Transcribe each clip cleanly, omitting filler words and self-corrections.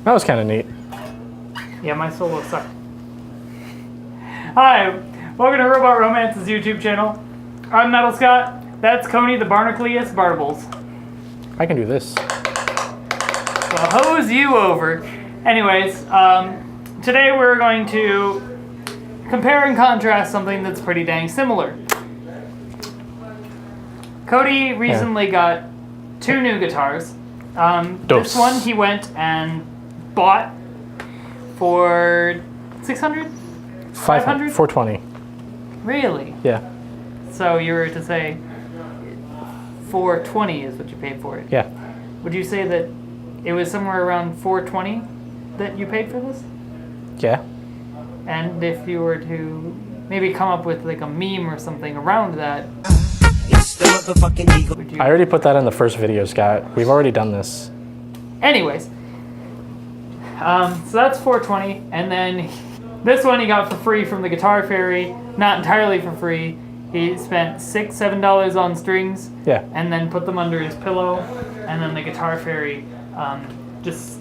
That was kind of neat. Yeah, my solo sucked. Hi, welcome to Robot Romance's YouTube channel. I'm Metal Scott. That's Coney the Barnacleus Barbles. I can do this. Well, hose you over. Anyways, today we're going to compare and contrast something that's pretty dang similar. Cody recently got 2 new guitars. This one he went and bought for 600? 500? 420. Really? Yeah. So you were to say 420 is what you paid for it? Yeah. Would you say that it was somewhere around 420 that you paid for this? Yeah. And if you were to maybe come up with like a meme or something around that, would you... I already put that in the first video, Scott. We've already done this. Anyways, so that's 420, and then this one he got for free from the Guitar Fairy. Not entirely for free. He spent $6-7 on strings. Yeah. And then put them under his pillow, and then the Guitar Fairy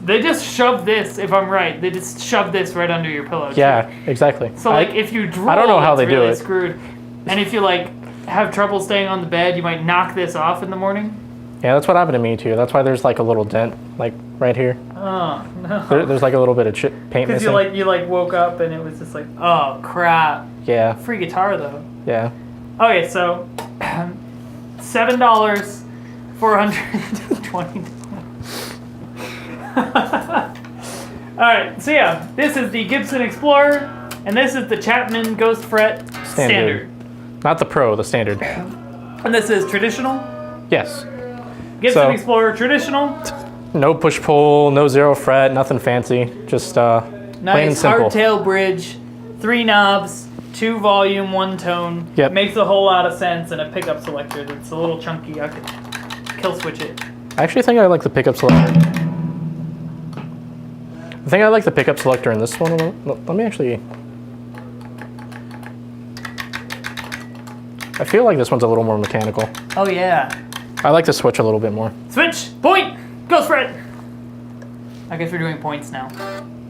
they just shoved this, if I'm right, they just shoved this right under your pillow. Yeah, too. exactly. So like if you drool, I don't know how they really do it. Screwed. And if you like have trouble staying on the bed, you might knock this off in the morning. Yeah, that's what happened to me too. That's why there's like a little dent, like right here. Oh no. There's like a little bit of paint missing. Because you woke up and it was just like, oh crap. Yeah. Free guitar though. Yeah. Okay, so $7, 420. Alright, so yeah, this is the Gibson Explorer, and this is the Chapman Ghost Fret Standard. Not the Pro, the Standard. And this is traditional? Yes. Gibson Explorer Traditional. No push-pull, no zero fret, nothing fancy. Just plain and nice simple. hardtail bridge, 3 knobs, 2 volume, 1 tone. Yep. Makes a whole lot of sense, and a pickup selector that's a little chunky. I could kill switch it. I actually think I like the pickup selector. I think I like the pickup selector in this one. Let me actually... I feel like this one's a little more mechanical. Oh yeah. I like to switch a little bit more. Switch! Point! Ghost Fret! I guess we're doing points now.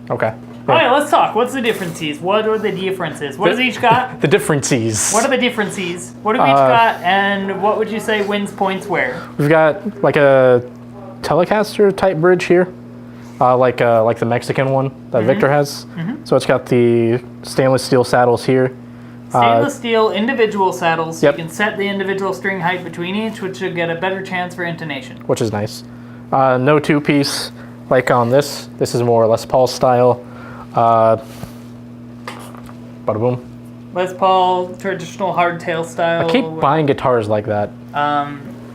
Okay. Yeah. Alright, let's talk. What's the differences? What are the differences? What does each got? The differences. What are the differences? What do we each got, and what would you say wins points where? We've got like a Telecaster type bridge here. Like the Mexican one that Victor has. So it's got the stainless steel saddles here. Stainless steel individual saddles. Yep. You can set the individual string height between each, which should get a better chance for intonation. Which is nice. No 2-piece like on this. This is more Les Paul style. Bada boom. Les Paul, traditional hardtail style. I keep buying guitars like that.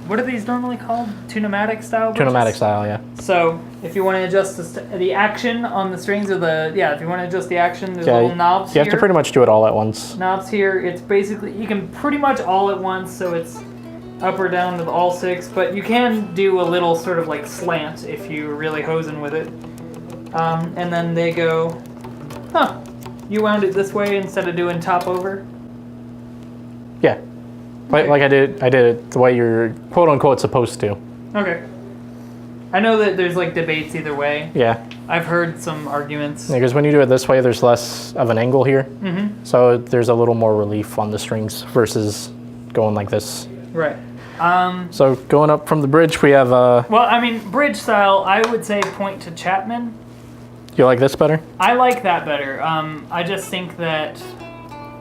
What are these normally called? Tunematic style? Tunematic style, yeah. So if you want to adjust the action on the strings, or if you want to adjust the action, there's little knobs here. You have to pretty much do it all at once. Knobs here. It's basically, you can pretty much all at once, so it's up or down with all 6, but you can do a little sort of like slant if you're really hosing with it. And then they go, you wound it this way instead of doing top over? Yeah. Okay. Like I did it the way you're quote unquote supposed to. Okay. I know that there's like debates either way. Yeah. I've heard some arguments. Because when you do it this way, there's less of an angle here. So there's a little more relief on the strings versus going like this. Right. So going up from the bridge, we have well, I mean, bridge style, I would say point to Chapman. You like this better? I like that better. I just think that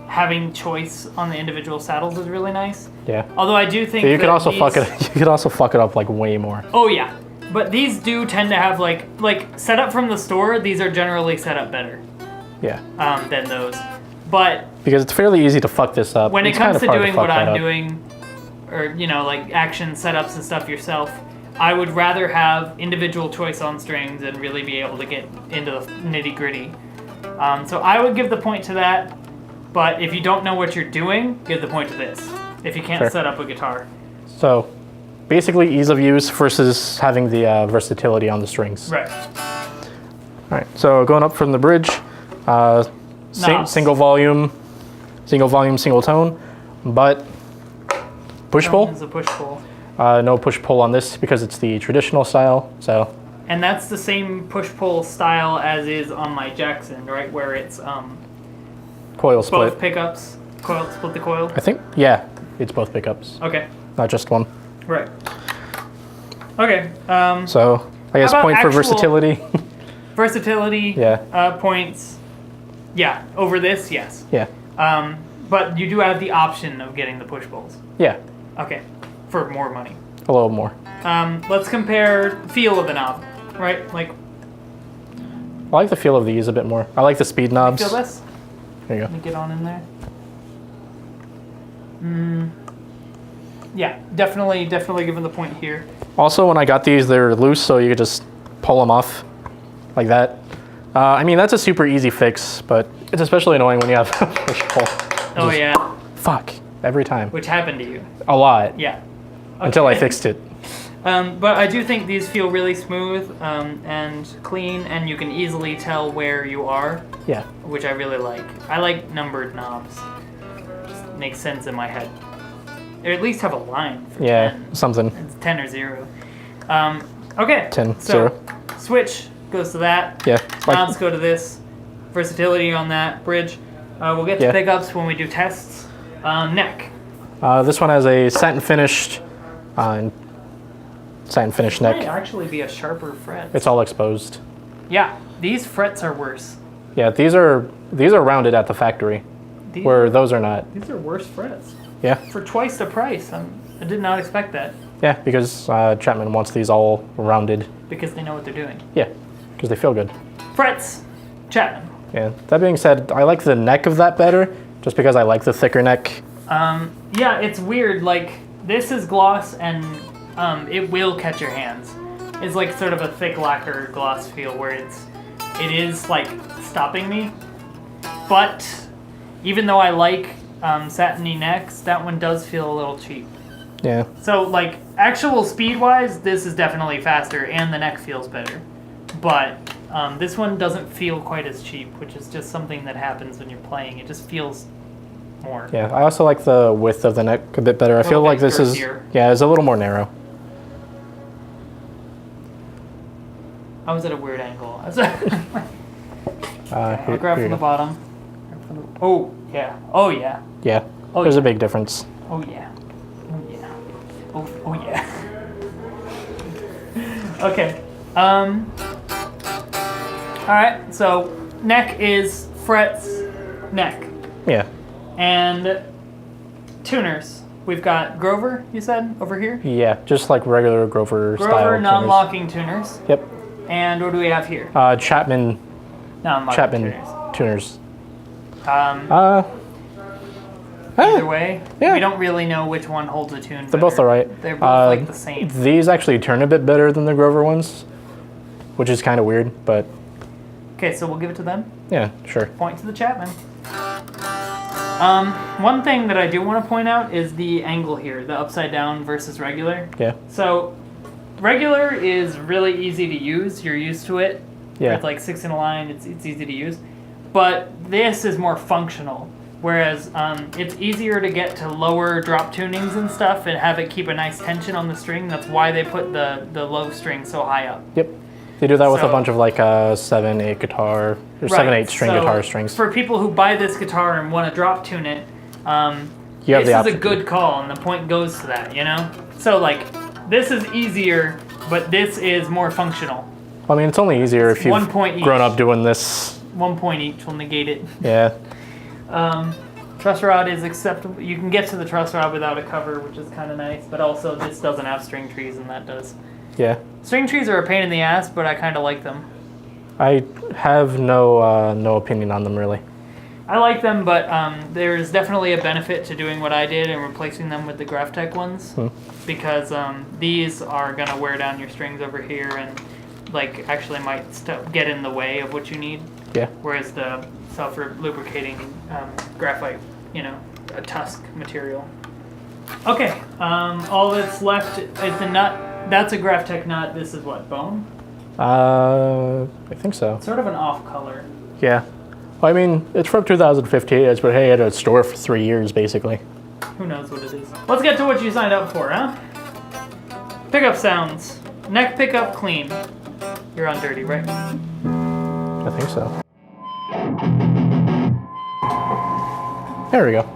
having choice on the individual saddles is really nice. Yeah. Although I do think you could also fuck it. You could also fuck it up like way more. Oh yeah, but these do tend to have like set up from the store. These are generally set up better. Yeah. Than those, but because it's fairly easy to fuck this up. When it comes to doing what I'm doing, or like action setups and stuff yourself, I would rather have individual choice on strings and really be able to get into the nitty gritty. So I would give the point to that. But if you don't know what you're doing, give the point to this. If you can't set up a guitar. So, basically ease of use versus having the versatility on the strings. Right. All right. So going up from the bridge, single volume, single tone, but push pull. Is a push pull. No push pull on this because it's the traditional style. So And that's the same push-pull style as is on my Jackson, right? Where it's Coil both split. pickups, split the coil. I think, yeah, it's both pickups, Okay, not just one. right. Okay. So I guess about point for actual- versatility. Versatility. Yeah. Points. Yeah. Over this, yes. Yeah. But you do have the option of getting the push pulls. Yeah. Okay. For more money. A little more. Let's compare feel of the knob, right? Like, I like the feel of these a bit more. I like the speed knobs. feel this? There you Let me get on in there. Yeah, definitely giving the point here. go. Also, when I got these, they're loose, so you could just pull them off like that. I mean, that's a super easy fix, but it's especially annoying when you have push pull. Oh yeah, Fuck. Every time. which happened to you. A lot. Yeah. Until I Okay. fixed it. But I do think these feel really smooth and clean, and you can easily tell where you are, Yeah. which I really like. I like numbered knobs. Just makes sense in my head. Or at least have a line for Yeah. 10. Something. It's 10 or 0. Okay. 10, so 0. Switch goes to that. Yeah. Like, Knobs go to this. Versatility on that bridge. We'll get to Yeah. pickups when we do tests. Neck. this one has a satin finished Might neck. actually be a sharper fret. It's all exposed. Yeah, these frets are worse. Yeah, these are rounded at the factory, These, where those are not. these are worse frets. Yeah. For twice the price. I did not expect that Yeah, because Chapman wants these all rounded. because they know what they're doing. Yeah, because they feel good. Frets. Chapman. Yeah. That being said, I like the neck of that better, just because I like the thicker neck. Yeah, it's weird. Like, this is gloss and it will catch your hands. It's like sort of a thick lacquer gloss feel where it is like stopping me. But even though I like satiny necks, that one does feel a little cheap. Yeah. So like actual speed wise, this is definitely faster and the neck feels better. But this one doesn't feel quite as cheap, which is just something that happens when you're playing. It just feels more. Yeah. I also like the width of the neck a bit better. I feel little like bit this is girthier. it's a little more narrow. I was at a weird angle. Here- I'll grab here from you the go. bottom. Oh yeah. Oh yeah. Yeah. Oh, There's yeah. a big difference. Oh yeah. Oh yeah. Oh yeah. Okay. All right. So neck is frets, neck, Yeah. and tuners. We've got Grover. You said over here. Yeah. Just like regular Grover style. Grover tuners. non-locking tuners. Yep. And what do we have here? Chapman Non-locking tuners. tuners. Either Either way, Yeah. we don't really know which one holds a tune. They're both alright. They're both like the same. These actually turn a bit better than the Grover ones, which is kind of weird, but Okay, so we'll give it to them. yeah, sure. Point to the Chapman. One thing that I do want to point out is the angle here, the upside down versus regular. Yeah. So, regular is really easy to use. You're used to it. Yeah. It's like 6 in a line. It's easy to use. But this is more functional. Whereas it's easier to get to lower drop tunings and stuff and have it keep a nice tension on the string. That's why they put the low string so high up. Yep. They do that with a So- bunch of like 7/8 guitar or 7/8 string so guitar strings. For people who buy this guitar and want to drop tune it, You have this the is option. a good call, and the point goes to that, you know? So, like, this is easier, but this is more functional. I mean, it's only easier if 1 you've point grown each. up doing this. 1 point each will negate it. Yeah. Truss rod is acceptable. You can get to the truss rod without a cover, which is kind of nice, but also this doesn't have string trees, and that does. Yeah. String trees are a pain in the ass, but I kind of like them. I have no opinion on them really. I like them, but there's definitely a benefit to doing what I did and replacing them with the Graphtec ones, because these are gonna wear down your strings over here and like actually might get in the way of what you need. Yeah. Whereas the self-lubricating graphite, you know, a tusk material. Okay, all that's left is the nut. That's a Graphtec nut. This is what, bone? I think so. Sort of an off color. Yeah. Well, I mean, it's from 2015. It's been at a store for 3 years, basically. Who knows what it is. Let's get to what you signed up for, huh? Pickup sounds. Neck pickup clean. You're on dirty, right? I think so. There we go.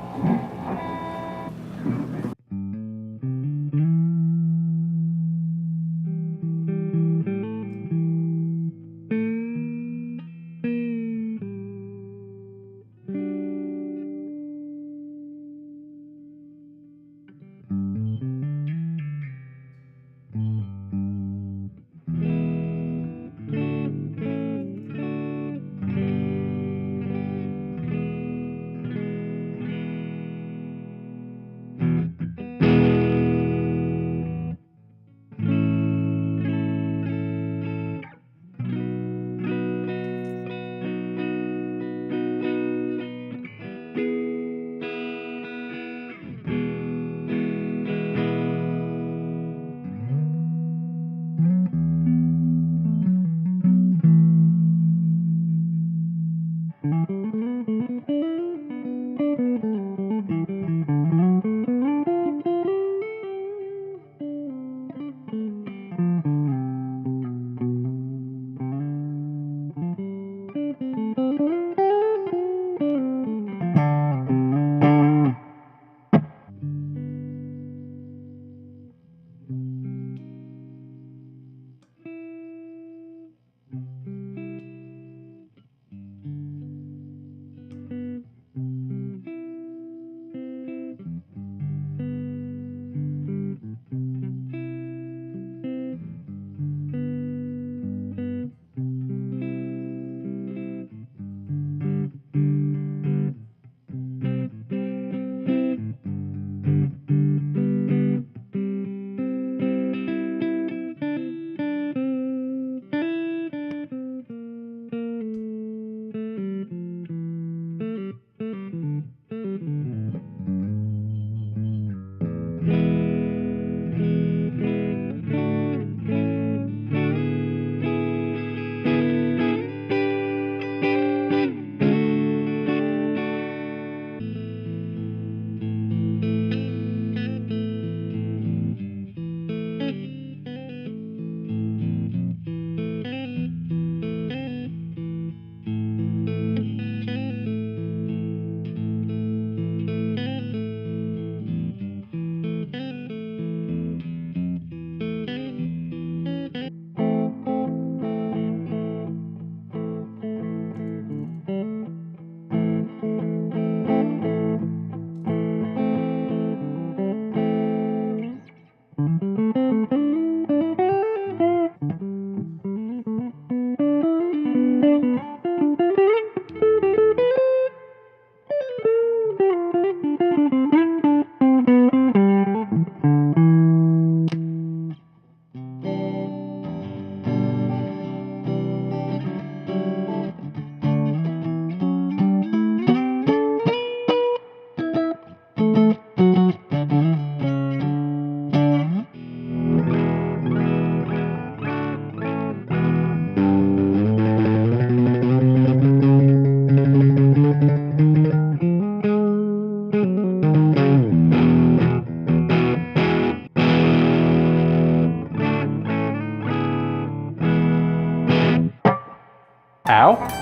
Ow.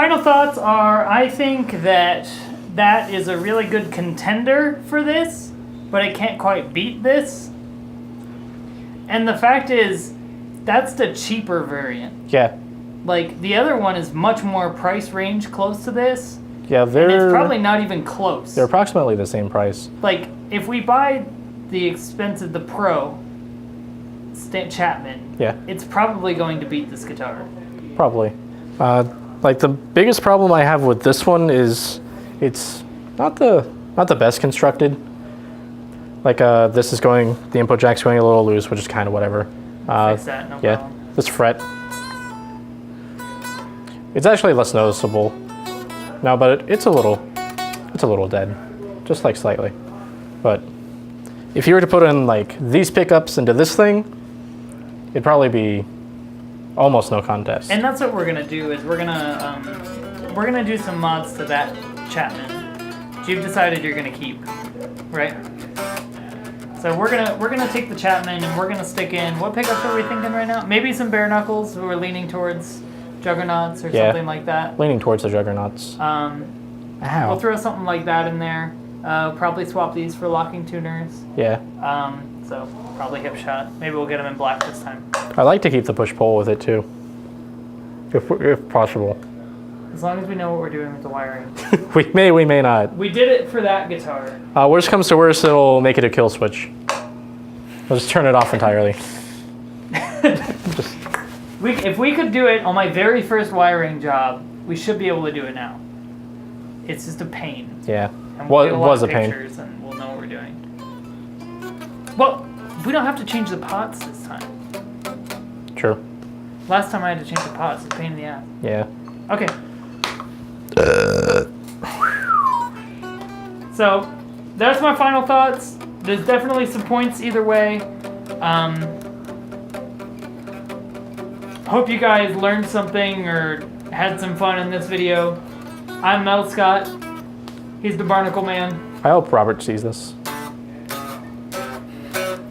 Final thoughts are, I think that is a really good contender for this, but it can't quite beat this. And the fact is, that's the cheaper variant. Yeah. Like, the other one is much more price range close to this. Yeah, And it's probably not even close. They're approximately the same price. Like, if we buy the expensive, the Pro Chapman, Yeah. it's probably going to beat this guitar. Probably. Like the biggest problem I have with this one is it's not the best constructed. Like this is going, the input jack's going a little loose, which is kind of whatever. Fix that, no yeah, problem. this fret. It's actually less noticeable. No, but it's a little dead, just like slightly. But if you were to put in like these pickups into this thing, it'd probably be almost no contest. And that's what we're gonna do. Is we're gonna do some mods to that Chapman, which you've decided you're gonna keep, right? So we're gonna take the Chapman and we're gonna stick in, what pickups are we thinking right now? Maybe some bare knuckles. We're leaning towards juggernauts or something like that. Leaning towards the juggernauts. Ow. We'll throw something like that in there. Probably swap these for locking tuners. Yeah. So probably hip shot. Maybe we'll get them in black this time. I like to keep the push-pull with it too, if possible. As long as we know what we're doing with the wiring. we may not. We did it for that guitar. Worst comes to worst, it'll make it a kill switch. I'll just turn it off entirely. If we could do it on my very first wiring job, we should be able to do it now. It's just a pain. Yeah. And we'll Well, it was a pain. pictures and we'll know what we're doing. Well, we don't have to change the pots this time. True. Last time I had to change the pots. It's a pain in the ass. Yeah. Okay. So, that's my final thoughts. There's definitely some points either way. Hope you guys learned something or had some fun in this video. I'm Metal Scott. He's the Barnacle Man. I hope Robert sees this.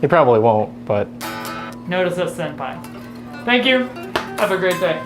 He probably won't, but... Notice us, Senpai. Thank you. Have a great day.